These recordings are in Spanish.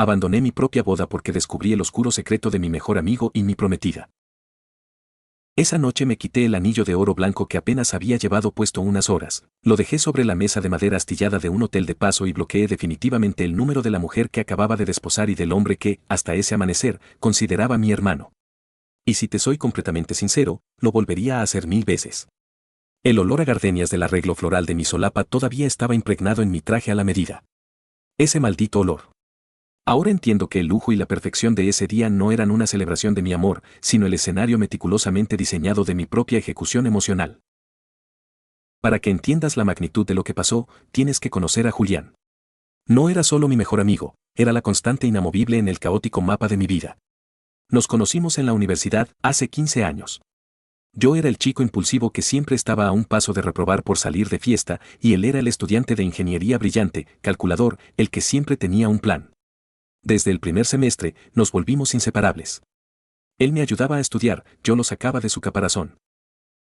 Abandoné mi propia boda porque descubrí el oscuro secreto de mi mejor amigo y mi prometida. Esa noche me quité el anillo de oro blanco que apenas había llevado puesto unas horas, lo dejé sobre la mesa de madera astillada de un hotel de paso y bloqueé definitivamente el número de la mujer que acababa de desposar y del hombre que, hasta ese amanecer, consideraba mi hermano. Y si te soy completamente sincero, lo volvería a hacer 1000 veces. El olor a gardenias del arreglo floral de mi solapa todavía estaba impregnado en mi traje a la medida. Ese maldito olor. Ahora entiendo que el lujo y la perfección de ese día no eran una celebración de mi amor, sino el escenario meticulosamente diseñado de mi propia ejecución emocional. Para que entiendas la magnitud de lo que pasó, tienes que conocer a Julián. No era solo mi mejor amigo, era la constante inamovible en el caótico mapa de mi vida. Nos conocimos en la universidad hace 15 años. Yo era el chico impulsivo que siempre estaba a un paso de reprobar por salir de fiesta, y él era el estudiante de ingeniería brillante, calculador, el que siempre tenía un plan. Desde el primer semestre, nos volvimos inseparables. Él me ayudaba a estudiar, yo lo sacaba de su caparazón.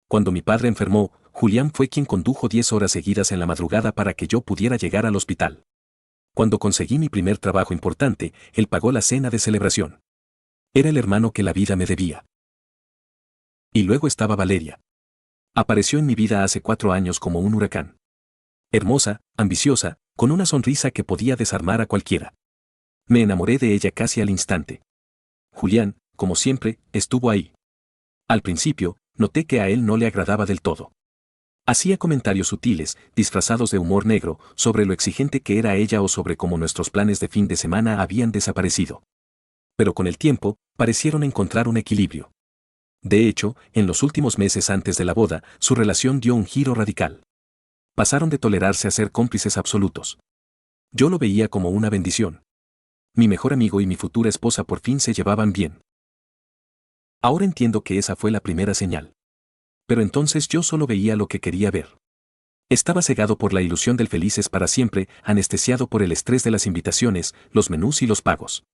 Cuando mi padre enfermó, Julián fue quien condujo 10 horas seguidas en la madrugada para que yo pudiera llegar al hospital. Cuando conseguí mi primer trabajo importante, él pagó la cena de celebración. Era el hermano que la vida me debía. Y luego estaba Valeria. Apareció en mi vida hace 4 años como un huracán. Hermosa, ambiciosa, con una sonrisa que podía desarmar a cualquiera. Me enamoré de ella casi al instante. Julián, como siempre, estuvo ahí. Al principio, noté que a él no le agradaba del todo. Hacía comentarios sutiles, disfrazados de humor negro, sobre lo exigente que era ella o sobre cómo nuestros planes de fin de semana habían desaparecido. Pero con el tiempo, parecieron encontrar un equilibrio. De hecho, en los últimos meses antes de la boda, su relación dio un giro radical. Pasaron de tolerarse a ser cómplices absolutos. Yo lo veía como una bendición. Mi mejor amigo y mi futura esposa por fin se llevaban bien. Ahora entiendo que esa fue la primera señal. Pero entonces yo solo veía lo que quería ver. Estaba cegado por la ilusión del felices para siempre, anestesiado por el estrés de las invitaciones, los menús y los pagos.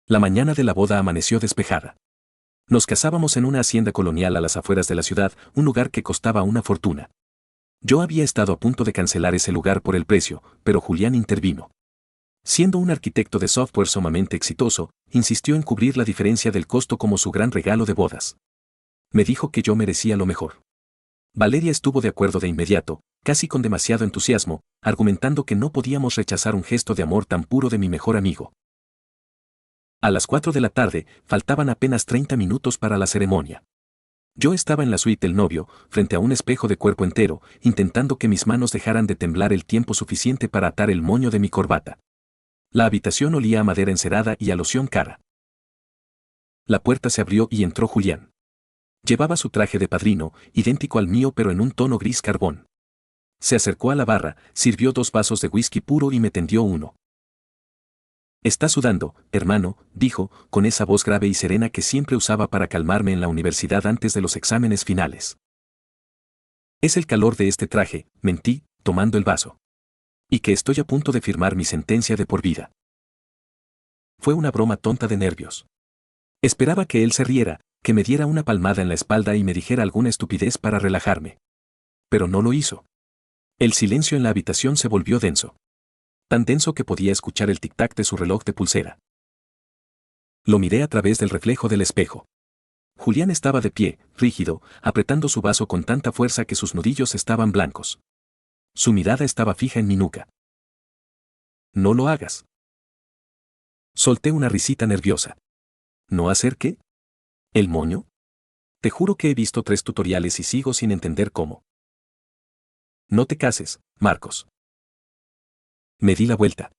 La mañana de la boda amaneció despejada. Nos casábamos en una hacienda colonial a las afueras de la ciudad, un lugar que costaba una fortuna. Yo había estado a punto de cancelar ese lugar por el precio, pero Julián intervino. Siendo un arquitecto de software sumamente exitoso, insistió en cubrir la diferencia del costo como su gran regalo de bodas. Me dijo que yo merecía lo mejor. Valeria estuvo de acuerdo de inmediato, casi con demasiado entusiasmo, argumentando que no podíamos rechazar un gesto de amor tan puro de mi mejor amigo. A las 4 de la tarde, faltaban apenas 30 minutos para la ceremonia. Yo estaba en la suite del novio, frente a un espejo de cuerpo entero, intentando que mis manos dejaran de temblar el tiempo suficiente para atar el moño de mi corbata. La habitación olía a madera encerada y a loción cara. La puerta se abrió y entró Julián. Llevaba su traje de padrino, idéntico al mío pero en un tono gris carbón. Se acercó a la barra, sirvió 2 vasos de whisky puro y me tendió uno. «Está sudando, hermano», dijo, con esa voz grave y serena que siempre usaba para calmarme en la universidad antes de los exámenes finales. «Es el calor de este traje», mentí, tomando el vaso. «Y que estoy a punto de firmar mi sentencia de por vida». Fue una broma tonta de nervios. Esperaba que él se riera, que me diera una palmada en la espalda y me dijera alguna estupidez para relajarme. Pero no lo hizo. El silencio en la habitación se volvió denso. Tan denso que podía escuchar el tic-tac de su reloj de pulsera. Lo miré a través del reflejo del espejo. Julián estaba de pie, rígido, apretando su vaso con tanta fuerza que sus nudillos estaban blancos. Su mirada estaba fija en mi nuca. «No lo hagas». Solté una risita nerviosa. ¿No hacer qué? ¿El moño? Te juro que he visto 3 tutoriales y sigo sin entender cómo. No te cases, Marcos. Me di la vuelta.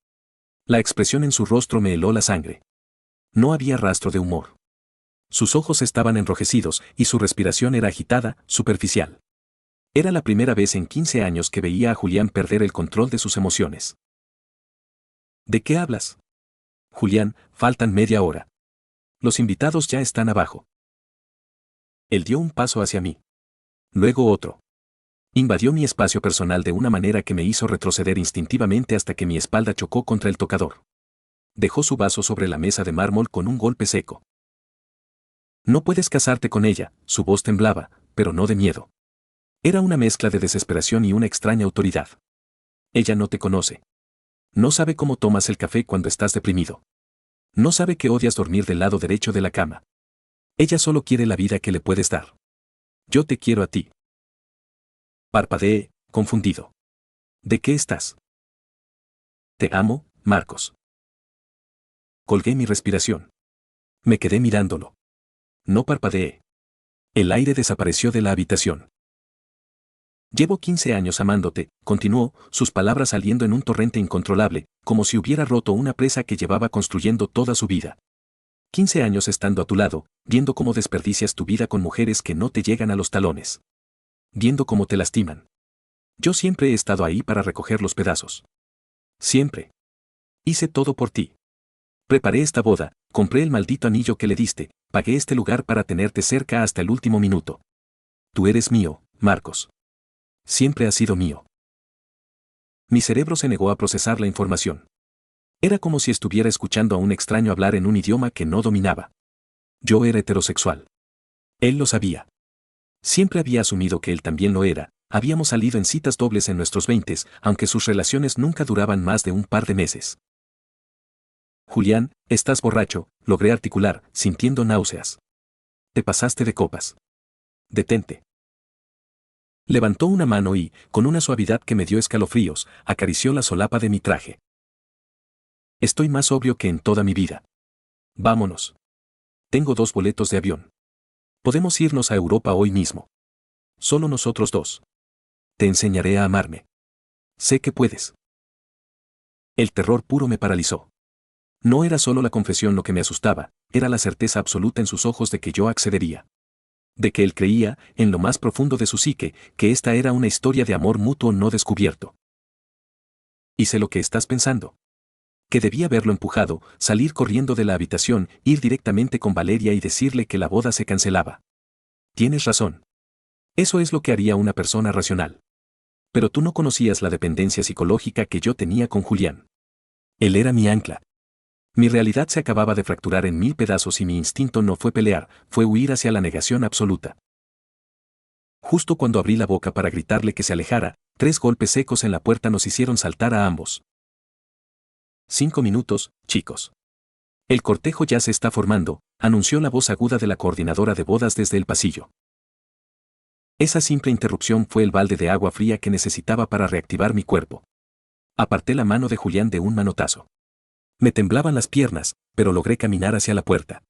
La expresión en su rostro me heló la sangre. No había rastro de humor. Sus ojos estaban enrojecidos y su respiración era agitada, superficial. Era la primera vez en 15 años que veía a Julián perder el control de sus emociones. ¿De qué hablas? Julián, faltan media hora. Los invitados ya están abajo. Él dio un paso hacia mí. Luego otro. Invadió mi espacio personal de una manera que me hizo retroceder instintivamente hasta que mi espalda chocó contra el tocador. Dejó su vaso sobre la mesa de mármol con un golpe seco. No puedes casarte con ella, su voz temblaba, pero no de miedo. Era una mezcla de desesperación y una extraña autoridad. Ella no te conoce. No sabe cómo tomas el café cuando estás deprimido. No sabe que odias dormir del lado derecho de la cama. Ella solo quiere la vida que le puedes dar. Yo te quiero a ti. Parpadeé, confundido. ¿De qué estás? Te amo, Marcos. Colgué mi respiración. Me quedé mirándolo. No parpadeé. El aire desapareció de la habitación. Llevo 15 años amándote, continuó, sus palabras saliendo en un torrente incontrolable, como si hubiera roto una presa que llevaba construyendo toda su vida. 15 años estando a tu lado, viendo cómo desperdicias tu vida con mujeres que no te llegan a los talones. Viendo cómo te lastiman. Yo siempre he estado ahí para recoger los pedazos. Siempre. Hice todo por ti. Preparé esta boda, compré el maldito anillo que le diste, pagué este lugar para tenerte cerca hasta el último minuto. Tú eres mío, Marcos. Siempre has sido mío. Mi cerebro se negó a procesar la información. Era como si estuviera escuchando a un extraño hablar en un idioma que no dominaba. Yo era heterosexual. Él lo sabía. Siempre había asumido que él también lo era, habíamos salido en citas dobles en nuestros 20s, aunque sus relaciones nunca duraban más de un par de meses. Julián, estás borracho, logré articular, sintiendo náuseas. Te pasaste de copas. Detente. Levantó una mano y, con una suavidad que me dio escalofríos, acarició la solapa de mi traje. Estoy más sobrio que en toda mi vida. Vámonos. Tengo 2 boletos de avión. Podemos irnos a Europa hoy mismo. Solo nosotros 2. Te enseñaré a amarme. Sé que puedes. El terror puro me paralizó. No era solo la confesión lo que me asustaba, era la certeza absoluta en sus ojos de que yo accedería. De que él creía, en lo más profundo de su psique, que esta era una historia de amor mutuo no descubierto. Y sé lo que estás pensando. Que debía haberlo empujado, salir corriendo de la habitación, ir directamente con Valeria y decirle que la boda se cancelaba. Tienes razón. Eso es lo que haría una persona racional. Pero tú no conocías la dependencia psicológica que yo tenía con Julián. Él era mi ancla. Mi realidad se acababa de fracturar en 1000 pedazos y mi instinto no fue pelear, fue huir hacia la negación absoluta. Justo cuando abrí la boca para gritarle que se alejara, 3 golpes secos en la puerta nos hicieron saltar a ambos. 5 minutos, chicos. El cortejo ya se está formando, anunció la voz aguda de la coordinadora de bodas desde el pasillo. Esa simple interrupción fue el balde de agua fría que necesitaba para reactivar mi cuerpo. Aparté la mano de Julián de un manotazo. Me temblaban las piernas, pero logré caminar hacia la puerta.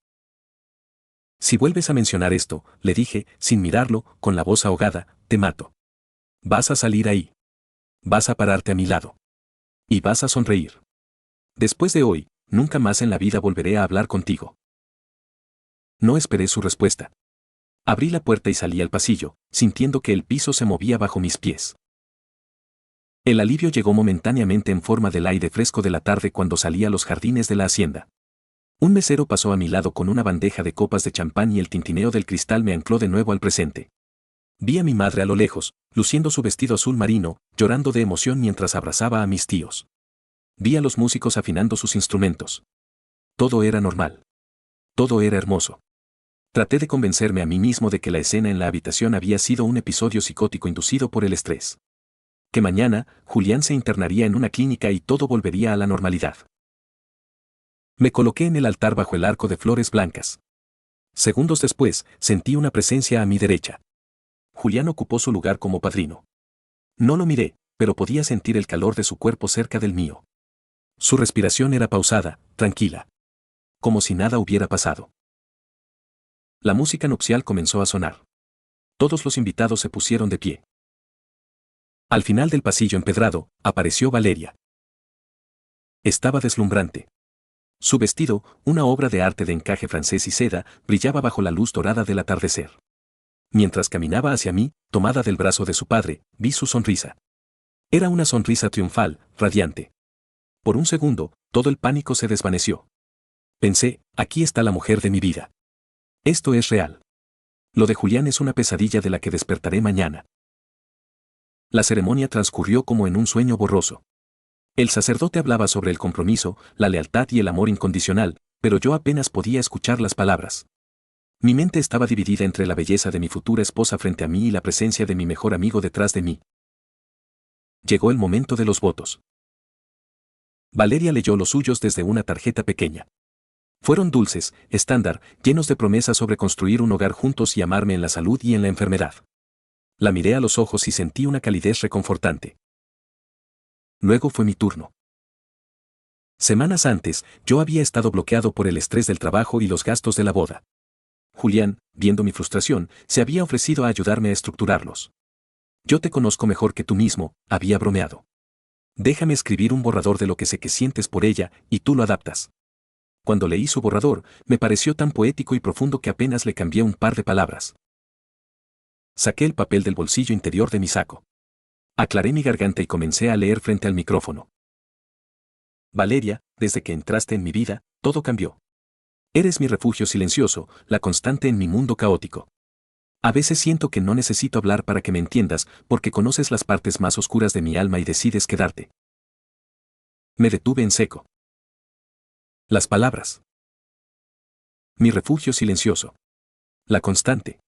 Si vuelves a mencionar esto, le dije, sin mirarlo, con la voz ahogada, te mato. Vas a salir ahí. Vas a pararte a mi lado. Y vas a sonreír. Después de hoy, nunca más en la vida volveré a hablar contigo. No esperé su respuesta. Abrí la puerta y salí al pasillo, sintiendo que el piso se movía bajo mis pies. El alivio llegó momentáneamente en forma del aire fresco de la tarde cuando salí a los jardines de la hacienda. Un mesero pasó a mi lado con una bandeja de copas de champán y el tintineo del cristal me ancló de nuevo al presente. Vi a mi madre a lo lejos, luciendo su vestido azul marino, llorando de emoción mientras abrazaba a mis tíos. Vi a los músicos afinando sus instrumentos. Todo era normal. Todo era hermoso. Traté de convencerme a mí mismo de que la escena en la habitación había sido un episodio psicótico inducido por el estrés. Que mañana, Julián se internaría en una clínica y todo volvería a la normalidad. Me coloqué en el altar bajo el arco de flores blancas. Segundos después, sentí una presencia a mi derecha. Julián ocupó su lugar como padrino. No lo miré, pero podía sentir el calor de su cuerpo cerca del mío. Su respiración era pausada, tranquila. Como si nada hubiera pasado. La música nupcial comenzó a sonar. Todos los invitados se pusieron de pie. Al final del pasillo empedrado, apareció Valeria. Estaba deslumbrante. Su vestido, una obra de arte de encaje francés y seda, brillaba bajo la luz dorada del atardecer. Mientras caminaba hacia mí, tomada del brazo de su padre, vi su sonrisa. Era una sonrisa triunfal, radiante. Por un segundo, todo el pánico se desvaneció. Pensé, aquí está la mujer de mi vida. Esto es real. Lo de Julián es una pesadilla de la que despertaré mañana. La ceremonia transcurrió como en un sueño borroso. El sacerdote hablaba sobre el compromiso, la lealtad y el amor incondicional, pero yo apenas podía escuchar las palabras. Mi mente estaba dividida entre la belleza de mi futura esposa frente a mí y la presencia de mi mejor amigo detrás de mí. Llegó el momento de los votos. Valeria leyó los suyos desde una tarjeta pequeña. Fueron dulces, estándar, llenos de promesas sobre construir un hogar juntos y amarme en la salud y en la enfermedad. La miré a los ojos y sentí una calidez reconfortante. Luego fue mi turno. Semanas antes, yo había estado bloqueado por el estrés del trabajo y los gastos de la boda. Julián, viendo mi frustración, se había ofrecido a ayudarme a estructurarlos. Yo te conozco mejor que tú mismo, había bromeado. Déjame escribir un borrador de lo que sé que sientes por ella, y tú lo adaptas. Cuando leí su borrador, me pareció tan poético y profundo que apenas le cambié un par de palabras. Saqué el papel del bolsillo interior de mi saco. Aclaré mi garganta y comencé a leer frente al micrófono. Valeria, desde que entraste en mi vida, todo cambió. Eres mi refugio silencioso, la constante en mi mundo caótico. A veces siento que no necesito hablar para que me entiendas, porque conoces las partes más oscuras de mi alma y decides quedarte. Me detuve en seco. Las palabras. Mi refugio silencioso. La constante.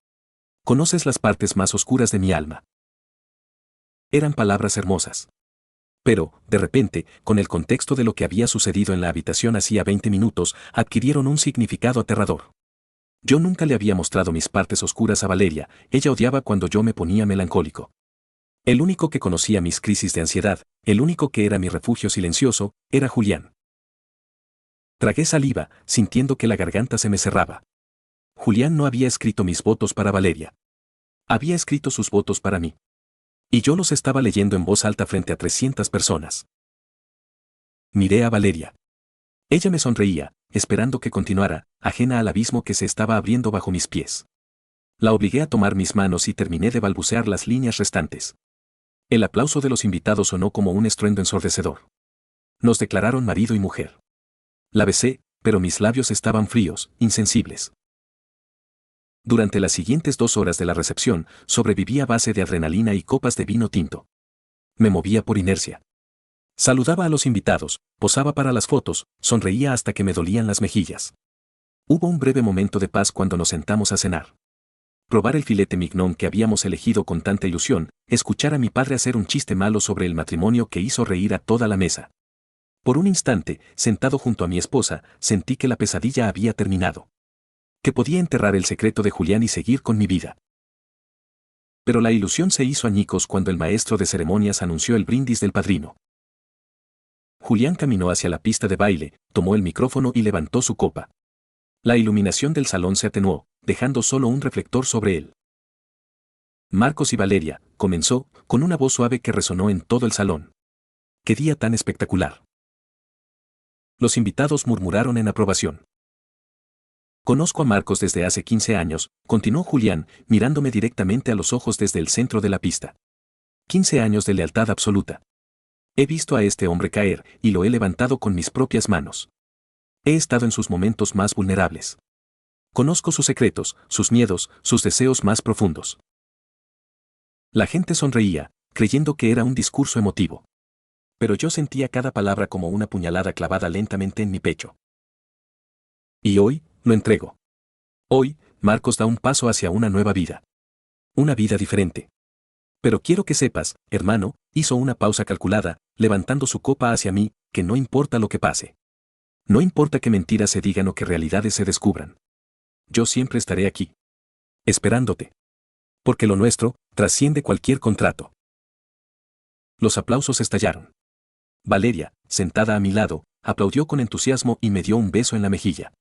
Conoces las partes más oscuras de mi alma. Eran palabras hermosas. Pero, de repente, con el contexto de lo que había sucedido en la habitación hacía 20 minutos, adquirieron un significado aterrador. Yo nunca le había mostrado mis partes oscuras a Valeria, ella odiaba cuando yo me ponía melancólico. El único que conocía mis crisis de ansiedad, el único que era mi refugio silencioso, era Julián. Tragué saliva, sintiendo que la garganta se me cerraba. Julián no había escrito mis votos para Valeria. Había escrito sus votos para mí. Y yo los estaba leyendo en voz alta frente a 300 personas. Miré a Valeria. Ella me sonreía, esperando que continuara, ajena al abismo que se estaba abriendo bajo mis pies. La obligué a tomar mis manos y terminé de balbucear las líneas restantes. El aplauso de los invitados sonó como un estruendo ensordecedor. Nos declararon marido y mujer. La besé, pero mis labios estaban fríos, insensibles. Durante las siguientes 2 horas de la recepción, sobreviví a base de adrenalina y copas de vino tinto. Me movía por inercia. Saludaba a los invitados, posaba para las fotos, sonreía hasta que me dolían las mejillas. Hubo un breve momento de paz cuando nos sentamos a cenar. Probar el filete mignon que habíamos elegido con tanta ilusión, escuchar a mi padre hacer un chiste malo sobre el matrimonio que hizo reír a toda la mesa. Por un instante, sentado junto a mi esposa, sentí que la pesadilla había terminado. Que podía enterrar el secreto de Julián y seguir con mi vida. Pero la ilusión se hizo añicos cuando el maestro de ceremonias anunció el brindis del padrino. Julián caminó hacia la pista de baile, tomó el micrófono y levantó su copa. La iluminación del salón se atenuó, dejando solo un reflector sobre él. Marcos y Valeria, comenzó, con una voz suave que resonó en todo el salón. ¡Qué día tan espectacular! Los invitados murmuraron en aprobación. Conozco a Marcos desde hace 15 años, continuó Julián, mirándome directamente a los ojos desde el centro de la pista. 15 años de lealtad absoluta. He visto a este hombre caer, y lo he levantado con mis propias manos. He estado en sus momentos más vulnerables. Conozco sus secretos, sus miedos, sus deseos más profundos. La gente sonreía, creyendo que era un discurso emotivo. Pero yo sentía cada palabra como una puñalada clavada lentamente en mi pecho. Y hoy, lo entrego. Hoy, Marcos da un paso hacia una nueva vida. Una vida diferente. Pero quiero que sepas, hermano, hizo una pausa calculada, levantando su copa hacia mí, que no importa lo que pase. No importa que mentiras se digan o que realidades se descubran. Yo siempre estaré aquí. Esperándote. Porque lo nuestro, trasciende cualquier contrato. Los aplausos estallaron. Valeria, sentada a mi lado, aplaudió con entusiasmo y me dio un beso en la mejilla.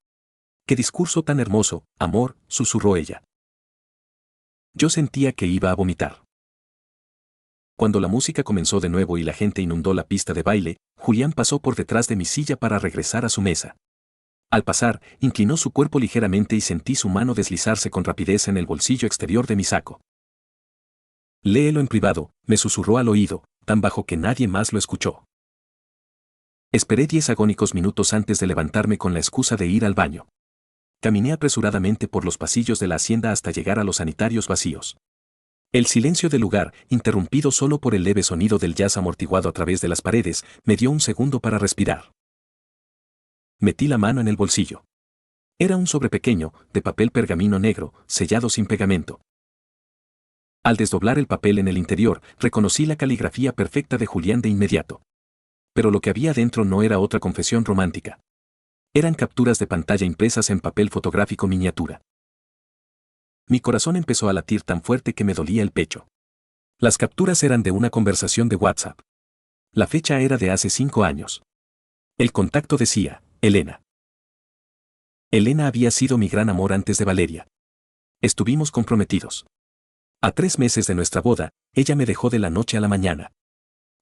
¡Qué discurso tan hermoso, amor!, susurró ella. Yo sentía que iba a vomitar. Cuando la música comenzó de nuevo y la gente inundó la pista de baile, Julián pasó por detrás de mi silla para regresar a su mesa. Al pasar, inclinó su cuerpo ligeramente y sentí su mano deslizarse con rapidez en el bolsillo exterior de mi saco. Léelo en privado, me susurró al oído, tan bajo que nadie más lo escuchó. Esperé 10 agónicos minutos antes de levantarme con la excusa de ir al baño. Caminé apresuradamente por los pasillos de la hacienda hasta llegar a los sanitarios vacíos. El silencio del lugar, interrumpido solo por el leve sonido del jazz amortiguado a través de las paredes, me dio un segundo para respirar. Metí la mano en el bolsillo. Era un sobre pequeño, de papel pergamino negro, sellado sin pegamento. Al desdoblar el papel en el interior, reconocí la caligrafía perfecta de Julián de inmediato. pero lo que había dentro no era otra confesión romántica. Eran capturas de pantalla impresas en papel fotográfico miniatura. Mi corazón empezó a latir tan fuerte que me dolía el pecho. Las capturas eran de una conversación de WhatsApp. La fecha era de hace 5 años. El contacto decía, Elena. Elena había sido mi gran amor antes de Valeria. Estuvimos comprometidos. A 3 meses de nuestra boda, ella me dejó de la noche a la mañana.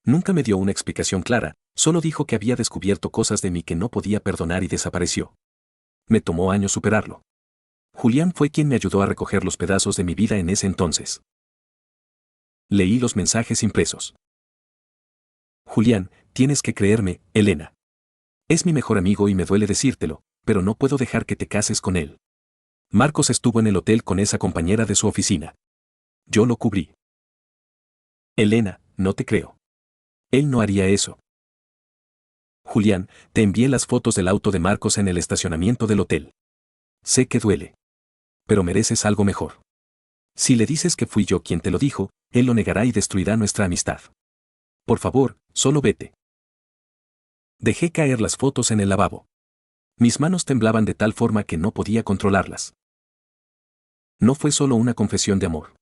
Nunca me dio una explicación clara, solo dijo que había descubierto cosas de mí que no podía perdonar y desapareció. Me tomó años superarlo. Julián fue quien me ayudó a recoger los pedazos de mi vida en ese entonces. Leí los mensajes impresos. Julián, tienes que creerme, Elena. Es mi mejor amigo y me duele decírtelo, pero no puedo dejar que te cases con él. Marcos estuvo en el hotel con esa compañera de su oficina. Yo lo cubrí. Elena, no te creo. Él no haría eso. Julián, te envié las fotos del auto de Marcos en el estacionamiento del hotel. Sé que duele. Pero mereces algo mejor. Si le dices que fui yo quien te lo dijo, él lo negará y destruirá nuestra amistad. Por favor, solo vete. Dejé caer las fotos en el lavabo. Mis manos temblaban de tal forma que no podía controlarlas. No fue solo una confesión de amor.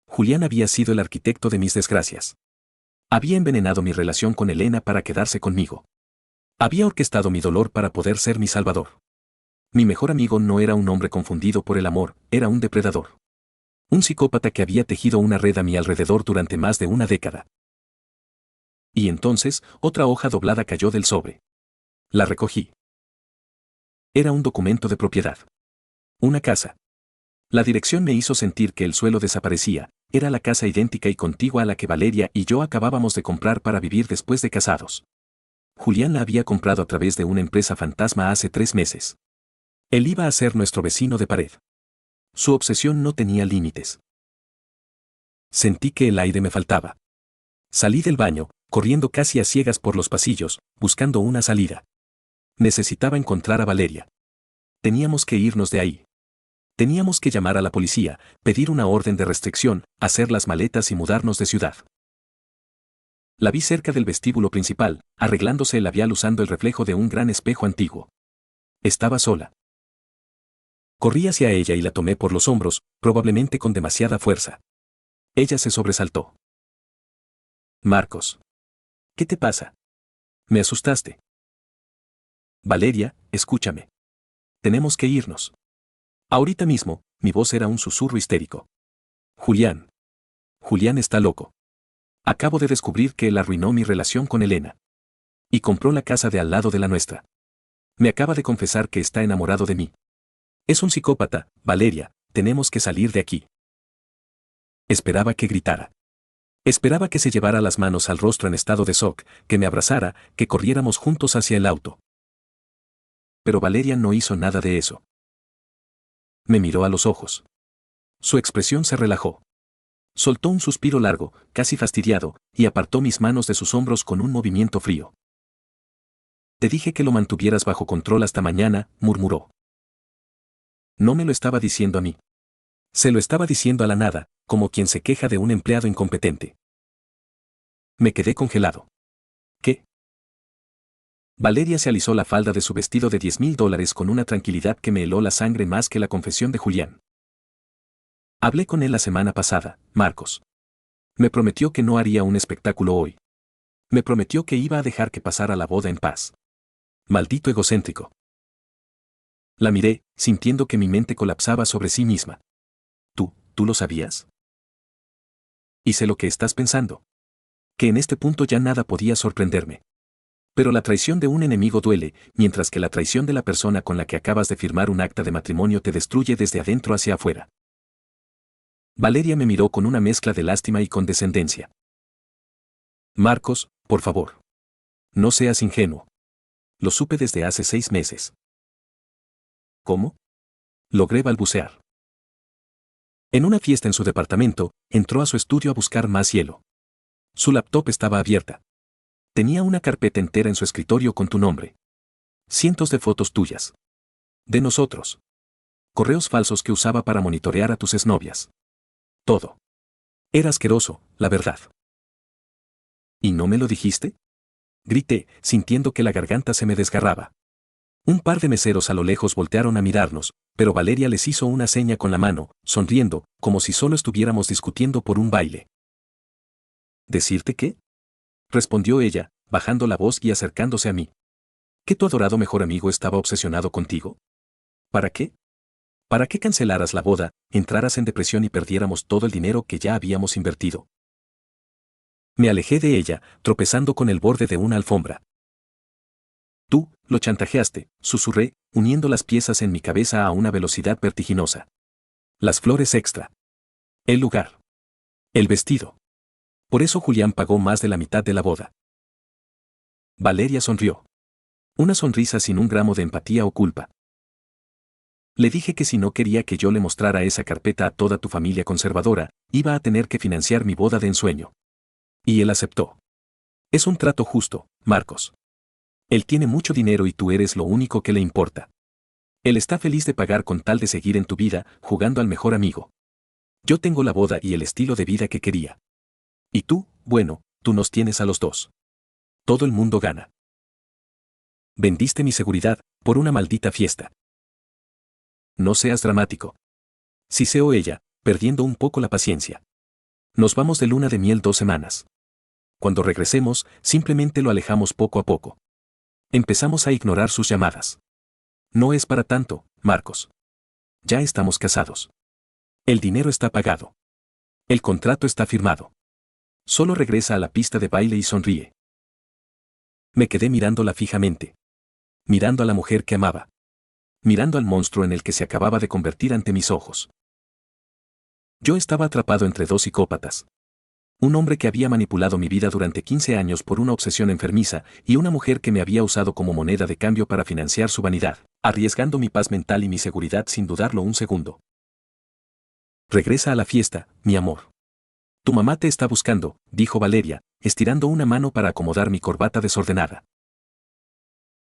Julián había sido el arquitecto de mis desgracias. Había envenenado mi relación con Elena para quedarse conmigo. Había orquestado mi dolor para poder ser mi salvador. Mi mejor amigo no era un hombre confundido por el amor, era un depredador. Un psicópata que había tejido una red a mi alrededor durante más de una década. Y entonces, otra hoja doblada cayó del sobre. La recogí. Era un documento de propiedad. Una casa. La dirección me hizo sentir que el suelo desaparecía, era la casa idéntica y contigua a la que Valeria y yo acabábamos de comprar para vivir después de casados. Julián la había comprado a través de una empresa fantasma hace 3 meses. Él iba a ser nuestro vecino de pared. Su obsesión no tenía límites. Sentí que el aire me faltaba. Salí del baño, corriendo casi a ciegas por los pasillos, buscando una salida. Necesitaba encontrar a Valeria. Teníamos que irnos de ahí. Teníamos que llamar a la policía, pedir una orden de restricción, hacer las maletas y mudarnos de ciudad. La vi cerca del vestíbulo principal, arreglándose el labial usando el reflejo de un gran espejo antiguo. Estaba sola. Corrí hacia ella y la tomé por los hombros, probablemente con demasiada fuerza. Ella se sobresaltó. Marcos. ¿Qué te pasa? Me asustaste. Valeria, escúchame. Tenemos que irnos. Ahorita mismo, mi voz era un susurro histérico. Julián. Julián está loco. Acabo de descubrir que él arruinó mi relación con Elena. Y compró la casa de al lado de la nuestra. Me acaba de confesar que está enamorado de mí. Es un psicópata, Valeria, tenemos que salir de aquí. Esperaba que gritara. Esperaba que se llevara las manos al rostro en estado de shock, que me abrazara, que corriéramos juntos hacia el auto. Pero Valeria no hizo nada de eso. Me miró a los ojos. Su expresión se relajó. Soltó un suspiro largo, casi fastidiado, y apartó mis manos de sus hombros con un movimiento frío. Te dije que lo mantuvieras bajo control hasta mañana, murmuró. No me lo estaba diciendo a mí. Se lo estaba diciendo a la nada, como quien se queja de un empleado incompetente. Me quedé congelado. ¿Qué? Valeria se alisó la falda de su vestido de $10,000 con una tranquilidad que me heló la sangre más que la confesión de Julián. Hablé con él la semana pasada, Marcos. Me prometió que no haría un espectáculo hoy. Me prometió que iba a dejar que pasara la boda en paz. Maldito egocéntrico. La miré, sintiendo que mi mente colapsaba sobre sí misma. ¿Tú lo sabías? Y sé lo que estás pensando. Que en este punto ya nada podía sorprenderme. Pero la traición de un enemigo duele, mientras que la traición de la persona con la que acabas de firmar un acta de matrimonio te destruye desde adentro hacia afuera. Valeria me miró con una mezcla de lástima y condescendencia. Marcos, por favor. No seas ingenuo. Lo supe desde hace 6 meses. ¿Cómo? Logré balbucear. En una fiesta en su departamento, entró a su estudio a buscar más hielo. Su laptop estaba abierta. Tenía una carpeta entera en su escritorio con tu nombre. Cientos de fotos tuyas. De nosotros. Correos falsos que usaba para monitorear a tus exnovias. Todo. Era asqueroso, la verdad. ¿Y no me lo dijiste? grité, sintiendo que la garganta se me desgarraba. Un par de meseros a lo lejos voltearon a mirarnos, pero Valeria les hizo una seña con la mano, sonriendo, como si solo estuviéramos discutiendo por un baile. ¿Decirte qué? Respondió ella, bajando la voz y acercándose a mí. ¿Que tu adorado mejor amigo estaba obsesionado contigo? ¿Para qué? ¿Para qué cancelaras la boda, entraras en depresión y perdiéramos todo el dinero que ya habíamos invertido? Me alejé de ella, tropezando con el borde de una alfombra. Tú, lo chantajeaste, susurré, uniendo las piezas en mi cabeza a una velocidad vertiginosa. Las flores extra. El lugar. El vestido. Por eso Julián pagó más de la mitad de la boda. Valeria sonrió. Una sonrisa sin un gramo de empatía o culpa. Le dije que si no quería que yo le mostrara esa carpeta a toda tu familia conservadora, iba a tener que financiar mi boda de ensueño. Y él aceptó. Es un trato justo, Marcos. Él tiene mucho dinero y tú eres lo único que le importa. Él está feliz de pagar con tal de seguir en tu vida, jugando al mejor amigo. Yo tengo la boda y el estilo de vida que quería. Y tú, bueno, tú nos tienes a los dos. Todo el mundo gana. Vendiste mi seguridad por una maldita fiesta. No seas dramático. Siseó ella, perdiendo un poco la paciencia. Nos vamos de luna de miel 2 semanas. Cuando regresemos, simplemente lo alejamos poco a poco. Empezamos a ignorar sus llamadas. No es para tanto, Marcos. Ya estamos casados. El dinero está pagado. El contrato está firmado. Solo regresa a la pista de baile y sonríe. Me quedé mirándola fijamente. Mirando a la mujer que amaba. Mirando al monstruo en el que se acababa de convertir ante mis ojos. Yo estaba atrapado entre dos psicópatas. Un hombre que había manipulado mi vida durante 15 años por una obsesión enfermiza y una mujer que me había usado como moneda de cambio para financiar su vanidad, arriesgando mi paz mental y mi seguridad sin dudarlo un segundo. Regresa a la fiesta, mi amor. Tu mamá te está buscando, dijo Valeria, estirando una mano para acomodar mi corbata desordenada.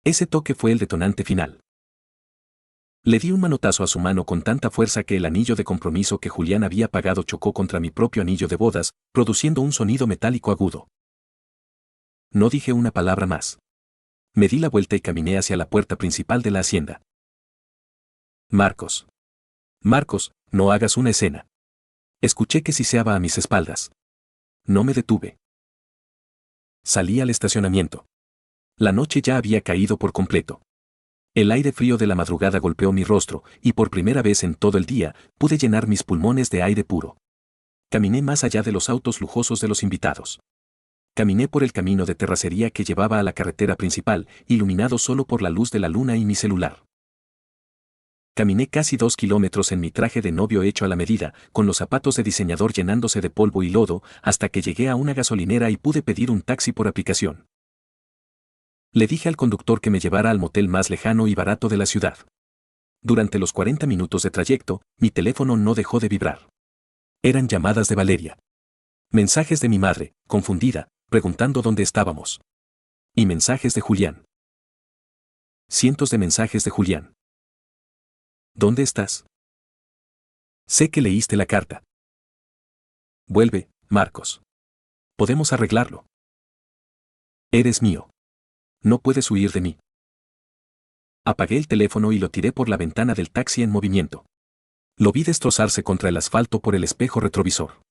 Ese toque fue el detonante final. Le di un manotazo a su mano con tanta fuerza que el anillo de compromiso que Julián había pagado chocó contra mi propio anillo de bodas, produciendo un sonido metálico agudo. No dije una palabra más. Me di la vuelta y caminé hacia la puerta principal de la hacienda. Marcos. Marcos, no hagas una escena. Escuché que siseaba a mis espaldas. No me detuve. Salí al estacionamiento. La noche ya había caído por completo. El aire frío de la madrugada golpeó mi rostro, y por primera vez en todo el día, pude llenar mis pulmones de aire puro. Caminé más allá de los autos lujosos de los invitados. Caminé por el camino de terracería que llevaba a la carretera principal, iluminado solo por la luz de la luna y mi celular. Caminé casi 2 kilómetros en mi traje de novio hecho a la medida, con los zapatos de diseñador llenándose de polvo y lodo, hasta que llegué a una gasolinera y pude pedir un taxi por aplicación. Le dije al conductor que me llevara al motel más lejano y barato de la ciudad. Durante los 40 minutos de trayecto, mi teléfono no dejó de vibrar. Eran llamadas de Valeria. Mensajes de mi madre, confundida, preguntando dónde estábamos. Y mensajes de Julián. Cientos de mensajes de Julián. ¿Dónde estás? Sé que leíste la carta. Vuelve, Marcos. Podemos arreglarlo. Eres mío. No puedes huir de mí. Apagué el teléfono y lo tiré por la ventana del taxi en movimiento. Lo vi destrozarse contra el asfalto por el espejo retrovisor.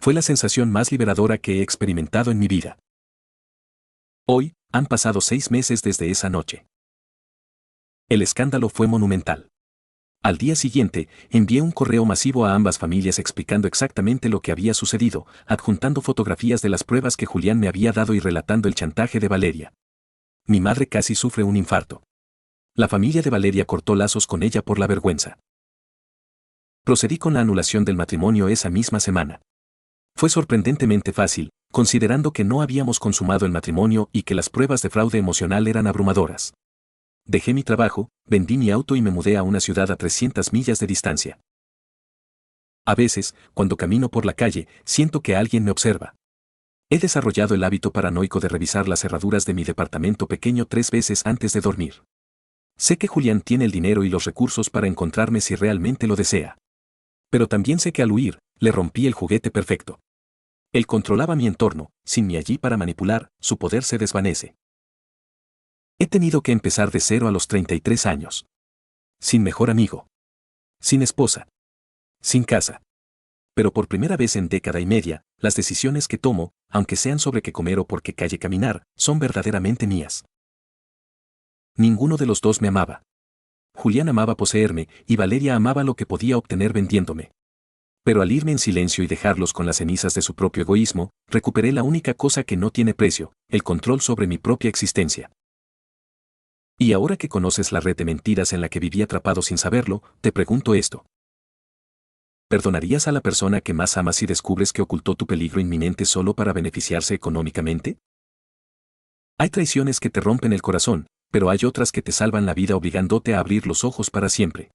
Fue la sensación más liberadora que he experimentado en mi vida. Hoy, han pasado 6 meses desde esa noche. El escándalo fue monumental. Al día siguiente, envié un correo masivo a ambas familias explicando exactamente lo que había sucedido, adjuntando fotografías de las pruebas que Julián me había dado y relatando el chantaje de Valeria. Mi madre casi sufre un infarto. La familia de Valeria cortó lazos con ella por la vergüenza. Procedí con la anulación del matrimonio esa misma semana. Fue sorprendentemente fácil, considerando que no habíamos consumado el matrimonio y que las pruebas de fraude emocional eran abrumadoras. Dejé mi trabajo, vendí mi auto y me mudé a una ciudad a 300 millas de distancia. A veces, cuando camino por la calle, siento que alguien me observa. He desarrollado el hábito paranoico de revisar las cerraduras de mi departamento pequeño 3 veces antes de dormir. Sé que Julián tiene el dinero y los recursos para encontrarme si realmente lo desea. Pero también sé que al huir, le rompí el juguete perfecto. Él controlaba mi entorno, sin mí allí para manipular, su poder se desvanece. He tenido que empezar de cero a los 33 años. Sin mejor amigo. Sin esposa. Sin casa. Pero por primera vez en década y media, las decisiones que tomo, aunque sean sobre qué comer o por qué calle caminar, son verdaderamente mías. Ninguno de los dos me amaba. Julián amaba poseerme y Valeria amaba lo que podía obtener vendiéndome. Pero al irme en silencio y dejarlos con las cenizas de su propio egoísmo, recuperé la única cosa que no tiene precio, el control sobre mi propia existencia. Y ahora que conoces la red de mentiras en la que viví atrapado sin saberlo, te pregunto esto. ¿Perdonarías a la persona que más amas si descubres que ocultó tu peligro inminente solo para beneficiarse económicamente? Hay traiciones que te rompen el corazón, pero hay otras que te salvan la vida obligándote a abrir los ojos para siempre.